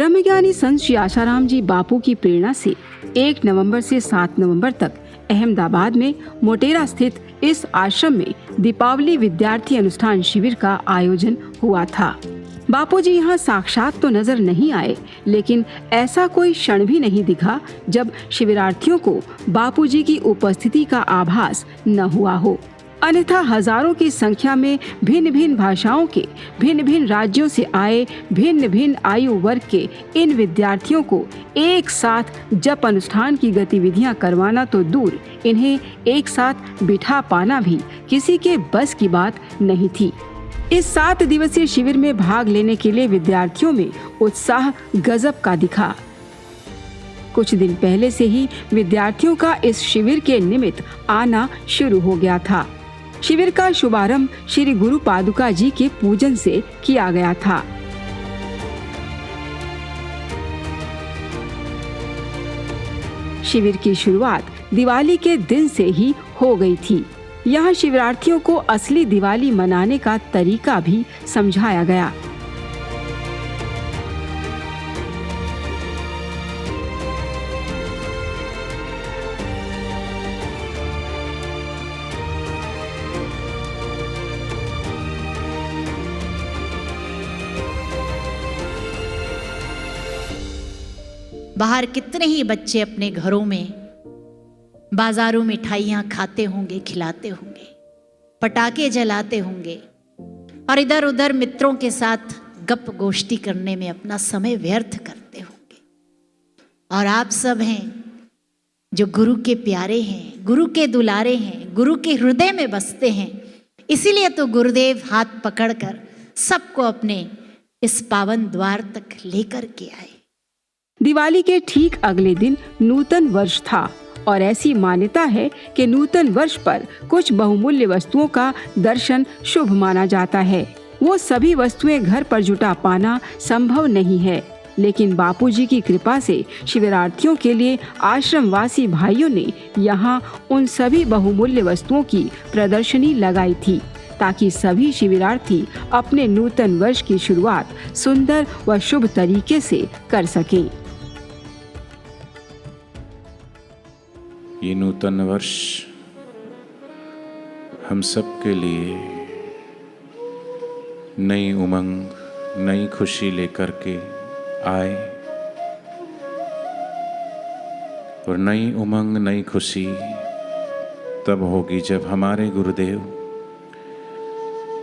ब्रह्मज्ञानी संत श्री आशाराम जी बापू की प्रेरणा से 1 नवंबर से 7 नवंबर तक अहमदाबाद में मोटेरा स्थित इस आश्रम में दीपावली विद्यार्थी अनुष्ठान शिविर का आयोजन हुआ था। बापूजी यहाँ साक्षात तो नजर नहीं आए, लेकिन ऐसा कोई क्षण भी नहीं दिखा जब शिविरार्थियों को बापूजी की उपस्थिति का आभास न हुआ हो। अन्यथा हजारों की संख्या में भिन्न भिन्न भाषाओं के, भिन्न भिन्न राज्यों से आए भिन्न भिन्न आयु वर्ग के इन विद्यार्थियों को एक साथ जप अनुष्ठान की गतिविधियां करवाना तो दूर, इन्हें एक साथ बिठा पाना भी किसी के बस की बात नहीं थी। इस 7 दिवसीय शिविर में भाग लेने के लिए विद्यार्थियों में उत्साह गजब का दिखा। कुछ दिन पहले से ही विद्यार्थियों का इस शिविर के निमित्त आना शुरू हो गया था। शिविर का शुभारंभ श्री गुरु पादुका जी के पूजन से किया गया था। शिविर की शुरुआत दिवाली के दिन से ही हो गई थी। यहाँ शिविरार्थियों को असली दिवाली मनाने का तरीका भी समझाया गया। बाहर कितने ही बच्चे अपने घरों में, बाजारों में मिठाइयाँ खाते होंगे, खिलाते होंगे, पटाखे जलाते होंगे और इधर उधर मित्रों के साथ गप गोष्ठी करने में अपना समय व्यर्थ करते होंगे। और आप सब हैं जो गुरु के प्यारे हैं, गुरु के दुलारे हैं, गुरु के हृदय में बसते हैं। इसीलिए तो गुरुदेव हाथ पकड़कर सबको अपने इस पावन द्वार तक लेकर के आए। दिवाली के ठीक अगले दिन नूतन वर्ष था और ऐसी मान्यता है कि नूतन वर्ष पर कुछ बहुमूल्य वस्तुओं का दर्शन शुभ माना जाता है। वो सभी वस्तुएं घर पर जुटा पाना संभव नहीं है, लेकिन बापूजी की कृपा से शिविरार्थियों के लिए आश्रमवासी भाइयों ने यहाँ उन सभी बहुमूल्य वस्तुओं की प्रदर्शनी लगाई थी, ताकि सभी शिविरार्थी अपने नूतन वर्ष की शुरुआत सुंदर व शुभ तरीके से कर सकें। ये नूतन वर्ष हम सब के लिए नई उमंग, नई खुशी लेकर के आए और नई उमंग, नई खुशी तब होगी जब हमारे गुरुदेव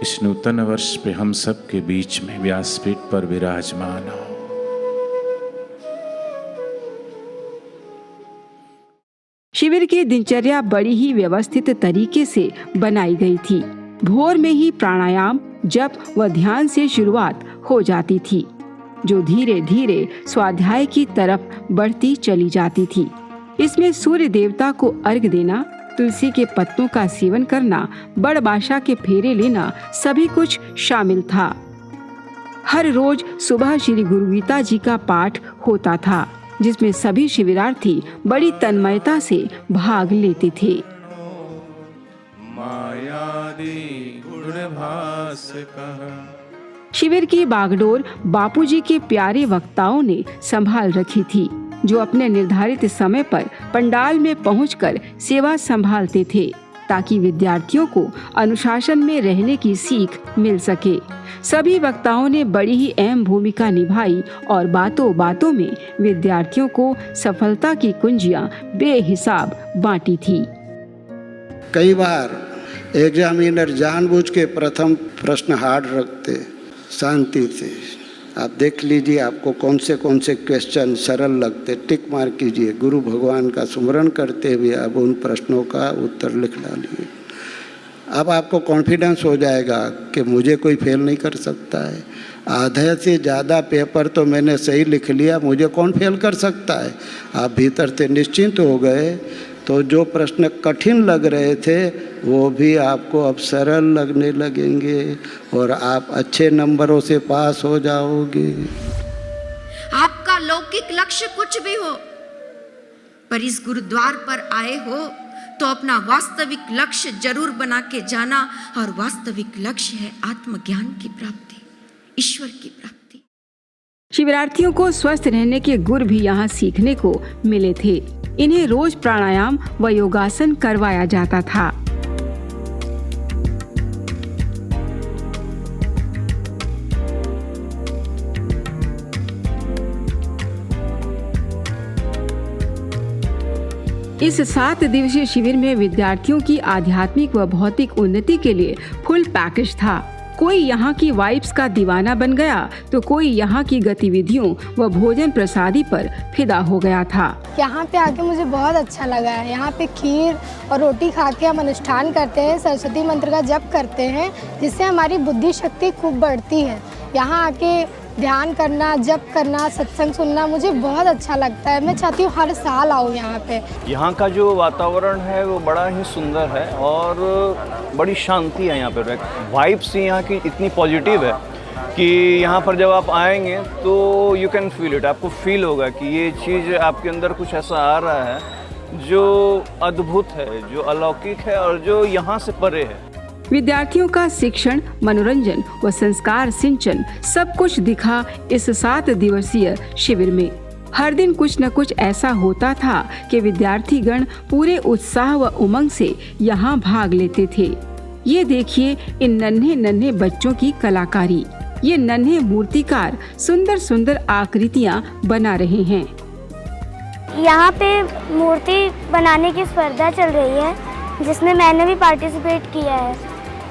इस नूतन वर्ष पे हम सब के बीच में व्यासपीठ पर विराजमान हो। शिविर की दिनचर्या बड़ी ही व्यवस्थित तरीके से बनाई गई थी। भोर में ही प्राणायाम, जप व ध्यान से शुरुआत हो जाती थी, जो धीरे धीरे स्वाध्याय की तरफ बढ़ती चली जाती थी। इसमें सूर्य देवता को अर्घ्य देना, तुलसी के पत्तों का सेवन करना, बड़ बाशा के फेरे लेना सभी कुछ शामिल था। हर रोज सुबह श्री गुरु गीता जी का पाठ होता था, जिसमें सभी शिविरार्थी बड़ी तन्मयता से भाग लेते थे। शिविर की बागडोर बापूजी के प्यारे वक्ताओं ने संभाल रखी थी, जो अपने निर्धारित समय पर पंडाल में पहुंचकर सेवा संभालते थे, ताकि विद्यार्थियों को अनुशासन में रहने की सीख मिल सके। सभी वक्ताओं ने बड़ी ही अहम भूमिका निभाई और बातों बातों में विद्यार्थियों को सफलता की कुंजियां बेहिसाब बांटी थी। कई बार एग्जामिनर जानबूझ के प्रथम प्रश्न हार्ड रखते, शांति से आप देख लीजिए आपको कौन से क्वेश्चन सरल लगते, टिक मार कीजिए। गुरु भगवान का स्मरण करते हुए अब उन प्रश्नों का उत्तर लिख डालिए। अब आपको कॉन्फिडेंस हो जाएगा कि मुझे कोई फेल नहीं कर सकता है। आधे से ज़्यादा पेपर तो मैंने सही लिख लिया, मुझे कौन फेल कर सकता है। आप भीतर से निश्चिंत हो गए, तो जो प्रश्न कठिन लग रहे थे वो भी आपको अब सरल लगने लगेंगे और आप अच्छे नंबरों से पास हो जाओगे। आपका लौकिक लक्ष्य कुछ भी हो, पर इस गुरुद्वार पर आए हो तो अपना वास्तविक लक्ष्य जरूर बना के जाना, और वास्तविक लक्ष्य है आत्मज्ञान की प्राप्ति, ईश्वर की प्राप्ति। शिविरार्थियों को स्वस्थ रहने के गुर भी यहाँ सीखने को मिले थे। इन्हें रोज प्राणायाम व योगासन करवाया जाता था। इस 7 दिवसीय शिविर में विद्यार्थियों की आध्यात्मिक व भौतिक उन्नति के लिए फुल पैकेज था। कोई यहाँ की वाइब्स का दीवाना बन गया तो कोई यहाँ की गतिविधियों व भोजन प्रसादी पर फिदा हो गया था। यहाँ पे आके मुझे बहुत अच्छा लगा है। यहाँ पे खीर और रोटी खा के हम अनुष्ठान करते हैं, सरस्वती मंत्र का जप करते हैं, जिससे हमारी बुद्धि शक्ति खूब बढ़ती है। यहाँ आके ध्यान करना, जप करना, सत्संग सुनना मुझे बहुत अच्छा लगता है। मैं चाहती हूँ हर साल आऊँ यहाँ पे। यहाँ का जो वातावरण है वो बड़ा ही सुंदर है और बड़ी शांति है यहाँ पर। वाइब्स यहाँ की इतनी पॉजिटिव है कि यहाँ पर जब आप आएंगे तो यू कैन फील इट। आपको फील होगा कि ये चीज़ आपके अंदर कुछ ऐसा आ रहा है जो अद्भुत है, जो अलौकिक है और जो यहाँ से परे है। विद्यार्थियों का शिक्षण, मनोरंजन व संस्कार सिंचन सब कुछ दिखा इस 7 दिवसीय शिविर में। हर दिन कुछ न कुछ ऐसा होता था कि विद्यार्थीगण पूरे उत्साह व उमंग से यहाँ भाग लेते थे। ये देखिए इन नन्हे नन्हे बच्चों की कलाकारी। ये नन्हे मूर्तिकार सुंदर सुंदर आकृतियाँ बना रहे हैं। यहाँ पे मूर्ति बनाने की स्पर्धा चल रही है, जिसमें मैंने भी पार्टिसिपेट किया है।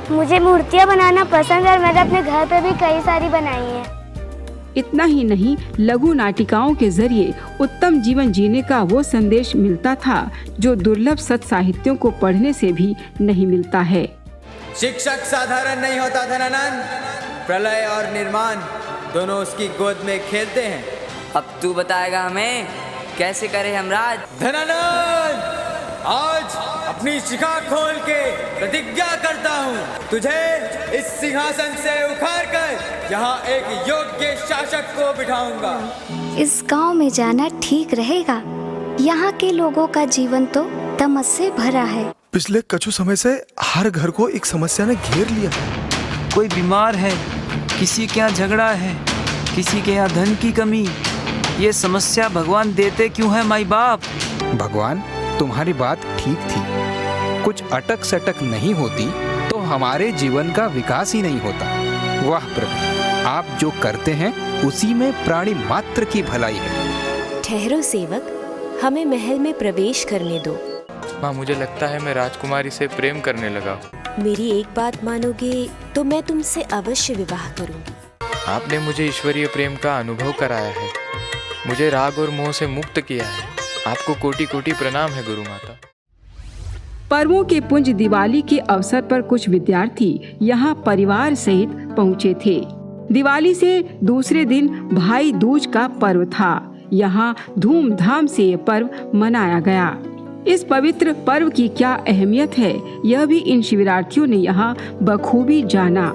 मुझे मूर्तियाँ बनाना पसंद है और मैंने अपने घर पे भी कई सारी बनाई हैं। इतना ही नहीं, लघु नाटिकाओं के जरिए उत्तम जीवन जीने का वो संदेश मिलता था जो दुर्लभ सत साहित्यों को पढ़ने से भी नहीं मिलता है। शिक्षक साधारण नहीं होता धनानंद, प्रलय और निर्माण दोनों उसकी गोद में खेलते हैं। अब तू बताएगा हमें कैसे करें हम राज। धनानंद, आज अपनी शिखा खोल के प्रतिज्ञा करता हूँ, तुझे इस सिंहासन से उखाड़ कर यहाँ एक योग्य शासक को बिठाऊंगा। इस गांव में जाना ठीक रहेगा। यहाँ के लोगों का जीवन तो तमस से भरा है। पिछले कुछ समय से हर घर को एक समस्या ने घेर लिया है। कोई बीमार है, किसी के यहाँ झगड़ा है, किसी के यहाँ धन की कमी। ये समस्या भगवान देते क्यों है माई बाप? भगवान, तुम्हारी बात ठीक थी। कुछ अटक सटक नहीं होती तो हमारे जीवन का विकास ही नहीं होता। वाह प्रभु, आप जो करते हैं उसी में प्राणी मात्र की भलाई है। ठहरो सेवक, हमें महल में प्रवेश करने दो। माँ, मुझे लगता है मैं राजकुमारी से प्रेम करने लगा। मेरी एक बात मानोगे तो मैं तुमसे अवश्य विवाह करूंगी। आपने मुझे ईश्वरीय प्रेम का अनुभव कराया है, मुझे राग और मोह से मुक्त किया है। आपको कोटि कोटि प्रणाम है गुरु माता। पर्वों के पुंज दिवाली के अवसर पर कुछ विद्यार्थी यहाँ परिवार सहित पहुँचे थे। दिवाली से दूसरे दिन भाई दूज का पर्व था। यहाँ धूमधाम से ये पर्व मनाया गया। इस पवित्र पर्व की क्या अहमियत है, यह भी इन शिविरार्थियों ने यहाँ बखूबी जाना।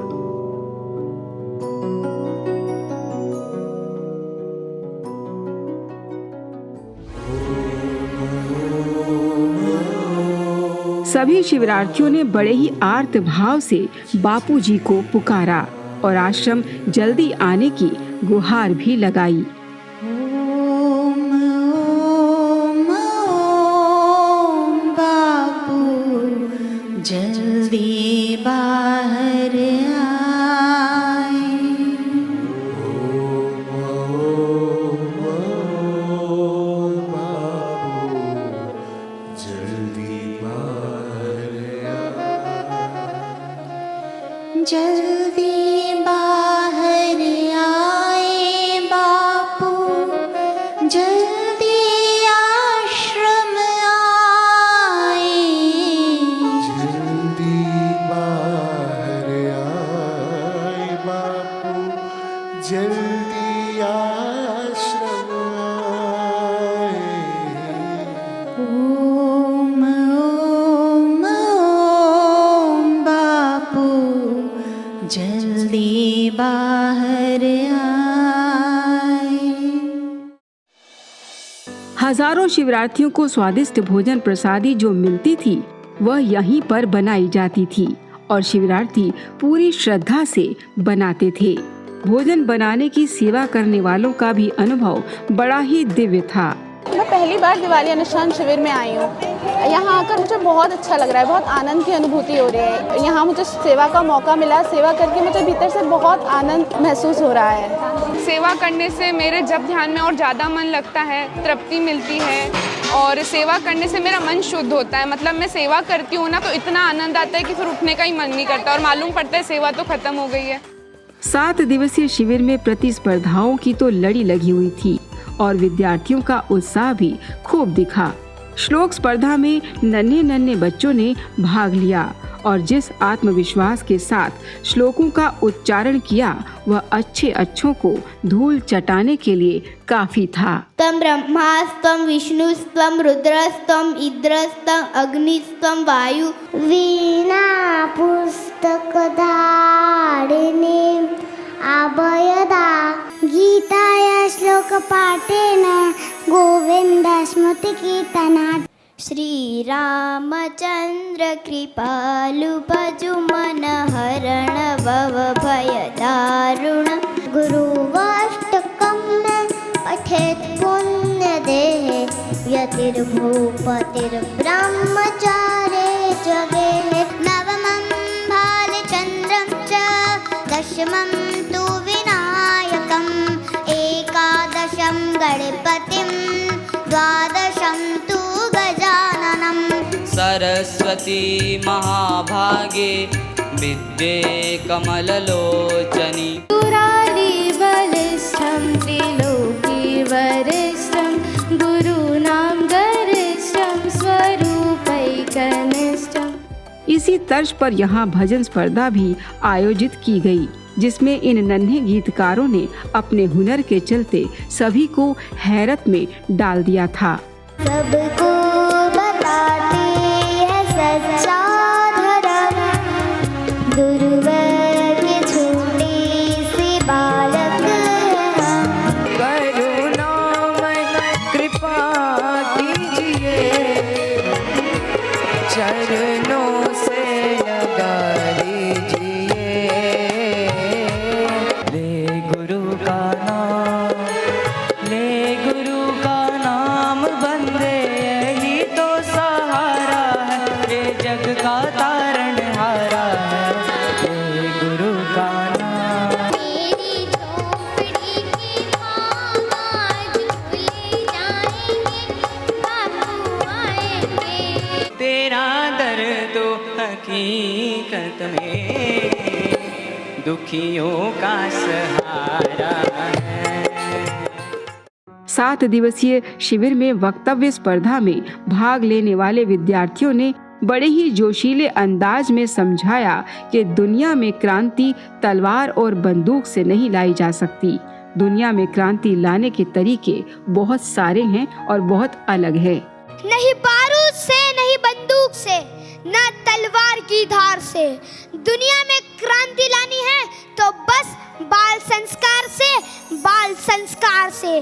सभी शिविरार्थियों ने बड़े ही आर्त भाव से बापूजी को पुकारा और आश्रम जल्दी आने की गुहार भी लगाई। जल्दी बाहर आए। जल्दी बाहर आए बापू, जल्दी आश्रम आए। जल्दी बाहर आए बापू, जल्दी आश्रम आए। ओम ओम ओम बापू, जल्दी बाहर आए। हजारों शिविरार्थियों को स्वादिष्ट भोजन प्रसादी जो मिलती थी वह यहीं पर बनाई जाती थी और शिविरार्थी पूरी श्रद्धा से बनाते थे। भोजन बनाने की सेवा करने वालों का भी अनुभव बड़ा ही दिव्य था। मैं पहली बार दिवाली अनुष्ठान शिविर में आई हूँ। यहाँ आकर मुझे बहुत अच्छा लग रहा है, बहुत आनंद की अनुभूति हो रही है। यहाँ मुझे सेवा का मौका मिला, सेवा करके मुझे भीतर से बहुत आनंद महसूस हो रहा है। सेवा करने से मेरे जप ध्यान में और ज़्यादा मन लगता है, तृप्ति मिलती है और सेवा करने से मेरा मन शुद्ध होता है। मतलब मैं सेवा करती हूँ ना तो इतना आनंद आता है कि फिर उठने का ही मन नहीं करता और मालूम पड़ता है सेवा तो खत्म हो गई है। 7 दिवसीय शिविर में प्रतिस्पर्धाओं की तो लड़ी लगी हुई थी और विद्यार्थियों का उत्साह भी खूब दिखा। श्लोक स्पर्धा में नन्हे बच्चों ने भाग लिया और जिस आत्मविश्वास के साथ श्लोकों का उच्चारण किया वह अच्छों को धूल चटाने के लिए काफी था। तम ब्रह्मास्त्वं विष्णुस्त्वं रुद्रस्त्वं इंद्रस्त्वं अग्निस्त्वं वायु वीणा पुस्तक धारिणी आभयदा गीताया श्लोक पाठेन गोविंद स्मृति कीर्तनात् श्रीरामचंद्र कृपालु भजु मन हरण भव भय दारुण गुरुवाष्टकं पठेत् पुण्य देहे यतिर्भूपतिर्ब्रह्मचारे जगे नवमं भालचन्द्रं च दशमं तु विनायकम् एकादशं गणपतिं द्वादशं तु गजाननम् सरस्वती महाभागे विद्ये कमललोचनी बलिष्ठं त्रिलोकी वरिष्ठं गुरूणां गरिष्ठं स्वरूपैकनिष्ठम्। इसी तर्ज पर यहाँ भजन स्पर्धा भी आयोजित की गई, जिसमें इन नन्हे गीतकारों ने अपने हुनर के चलते सभी को हैरत में डाल दिया था। सबको बताती है सच्चा धर्म, गुरुवर की छोटी सी बालक करुणामय कृपा कीजिए, चरणों से लगा लीजिए। ले गुरु का नाम बंदे, यही तो सहारा है, ये जग का तारण हारा है। ले गुरु का नाम मेरी झोपड़ी की आवाज भूले जाएंगे, बापू आएंगे। तेरा दर्द तो हकीकत में दुखियों का सहारा है। 7 दिवसीय शिविर में वक्तव्य स्पर्धा में भाग लेने वाले विद्यार्थियों ने बड़े ही जोशीले अंदाज में समझाया कि दुनिया में क्रांति तलवार और बंदूक से नहीं लाई जा सकती। दुनिया में क्रांति लाने के तरीके बहुत सारे हैं और बहुत अलग है। नहीं बारूद से, नहीं बंदूक से, ना तलवार की धार से। दुनिया में क्रांति लानी है तो बस बाल संस्कार से, बाल संस्कार से।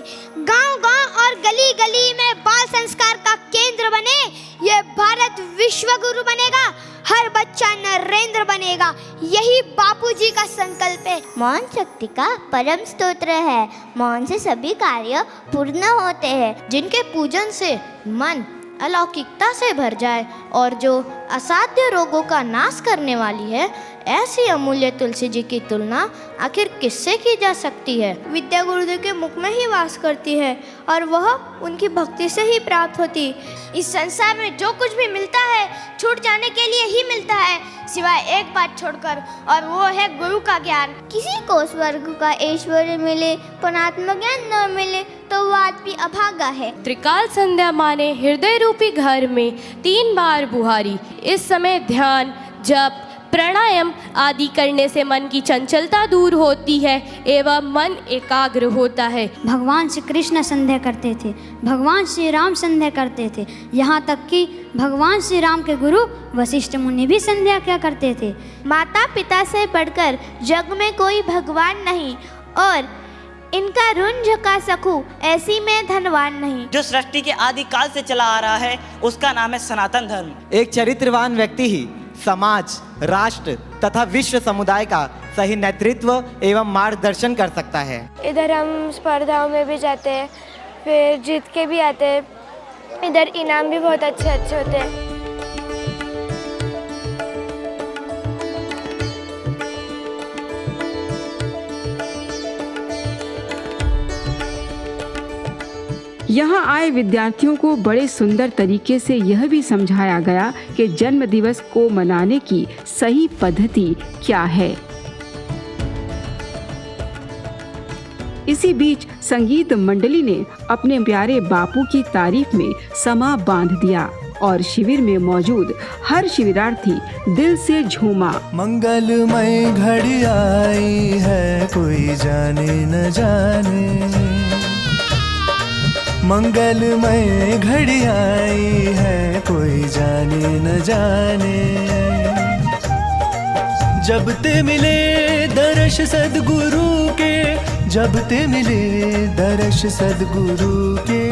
गांव-गांव और गली-गली में बाल संस्कार का केंद्र बने, ये भारत विश्व गुरु बनेगा, हर बच्चा नरेंद्र बनेगा। यही बापूजी का संकल्प है। मौन शक्ति का परम स्तोत्र है। मौन से सभी कार्य पूर्ण होते हैं। जिनके पूजन से मन अलौकिकता से भर जाए और जो असाध्य रोगों का नाश करने वाली है, ऐसी अमूल्य तुलसी जी की तुलना आखिर किससे की जा सकती है। विद्या गुरुदेव के मुख में ही वास करती है और वह उनकी भक्ति से ही प्राप्त होती। इस संसार में जो कुछ भी मिलता है छूट जाने के लिए ही मिलता है, सिवाय एक बात छोड़कर, और वो है गुरु का ज्ञान। किसी को स्वर्ग का ऐश्वर्य मिले पर आत्मज्ञान न मिले तो वो आदमी अभागा है। त्रिकाल संध्या माने हृदय रूपी घर में 3 बार बुहारी। इस समय ध्यान, जप, प्राणायाम आदि करने से मन की चंचलता दूर होती है एवं मन एकाग्र होता है। भगवान श्री कृष्ण संध्या करते थे, भगवान श्री राम संध्या करते थे, यहाँ तक कि भगवान श्री राम के गुरु वशिष्ठ मुनि भी संध्या क्या करते थे। माता पिता से बढ़कर जग में कोई भगवान नहीं और इनका ऋण झुका सकूं ऐसी में धनवान नहीं। जो सृष्टि के आदि काल से चला आ रहा है उसका नाम है सनातन धर्म। एक चरित्रवान व्यक्ति ही समाज, राष्ट्र तथा विश्व समुदाय का सही नेतृत्व एवं मार्गदर्शन कर सकता है। इधर हम स्पर्धाओं में भी जाते हैं, फिर जीत के भी आते हैं। इधर इनाम भी बहुत अच्छे अच्छे होते हैं। यहाँ आए विद्यार्थियों को बड़े सुंदर तरीके से यह भी समझाया गया कि जन्म दिवस को मनाने की सही पद्धति क्या है। इसी बीच संगीत मंडली ने अपने प्यारे बापू की तारीफ में समा बांध दिया और शिविर में मौजूद हर शिविरार्थी दिल से झूमा। मंगलमय घड़ी आई है, कोई जाने न जाने। मंगलमय घड़ी आई है, कोई जाने न जाने। जब ते मिले दर्श सद्गुरु के, जब ते मिले दर्श सद्गुरु के,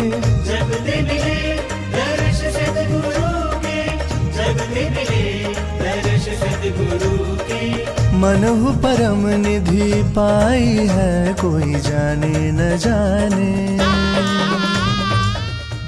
जब ते मिले दर्श सद्गुरु के, जब ते मिले दर्श सद्गुरु के। मनहु परम निधि पाई है, कोई जाने न जाने।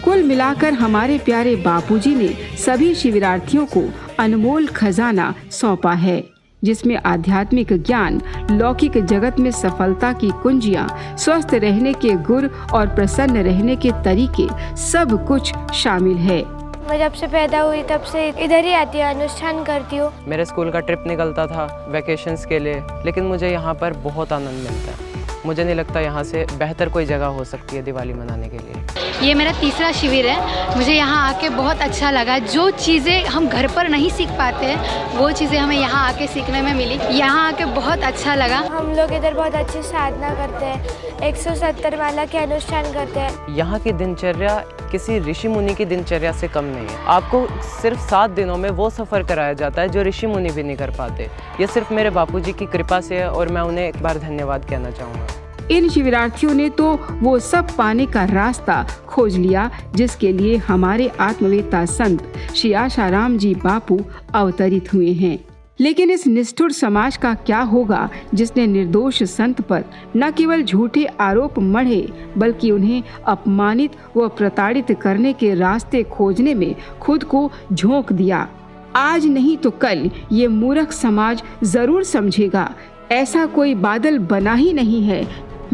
कुल मिलाकर हमारे प्यारे बापूजी ने सभी शिविरार्थियों को अनमोल खजाना सौंपा है, जिसमें आध्यात्मिक ज्ञान, लौकिक जगत में सफलता की कुंजियां, स्वस्थ रहने के गुर और प्रसन्न रहने के तरीके सब कुछ शामिल है। मैं जब से पैदा हुई तब से इधर ही आती हूँ, अनुष्ठान करती हूँ। मेरे स्कूल का ट्रिप निकलता था वैकेशंस के लिए, लेकिन मुझे यहाँ पर बहुत आनंद मिलता है। मुझे नहीं लगता यहाँ से बेहतर कोई जगह हो सकती है दिवाली मनाने के लिए। ये मेरा तीसरा शिविर है। मुझे यहाँ आके बहुत अच्छा लगा। जो चीज़ें हम घर पर नहीं सीख पाते हैं वो चीज़ें हमें यहाँ आके सीखने में मिली। यहाँ आके बहुत अच्छा लगा। हम लोग इधर बहुत अच्छी साधना करते हैं, 170 माला के अनुष्ठान करते हैं। यहाँ की दिनचर्या किसी ऋषि मुनि की दिनचर्या से कम नहीं है। आपको सिर्फ 7 दिनों में वो सफ़र कराया जाता है जो ऋषि मुनि भी नहीं कर पाते। ये सिर्फ मेरे बापूजी की कृपा से है और मैं उन्हें एक बार धन्यवाद कहना चाहूँगा। इन शिविरार्थियों ने तो वो सब पाने का रास्ता खोज लिया जिसके लिए हमारे आत्मवेता संत श्री आशाराम जी बापू अवतरित हुए हैं। लेकिन इस निष्ठुर समाज का क्या होगा जिसने निर्दोष संत पर न केवल झूठे आरोप मढ़े बल्कि उन्हें अपमानित व प्रताड़ित करने के रास्ते खोजने में खुद को झोंक दिया। आज नहीं तो कल ये मूर्ख समाज जरूर समझेगा, ऐसा कोई बादल बना ही नहीं है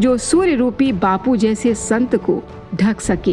जो सूर्य रूपी बापू जैसे संत को ढक सके।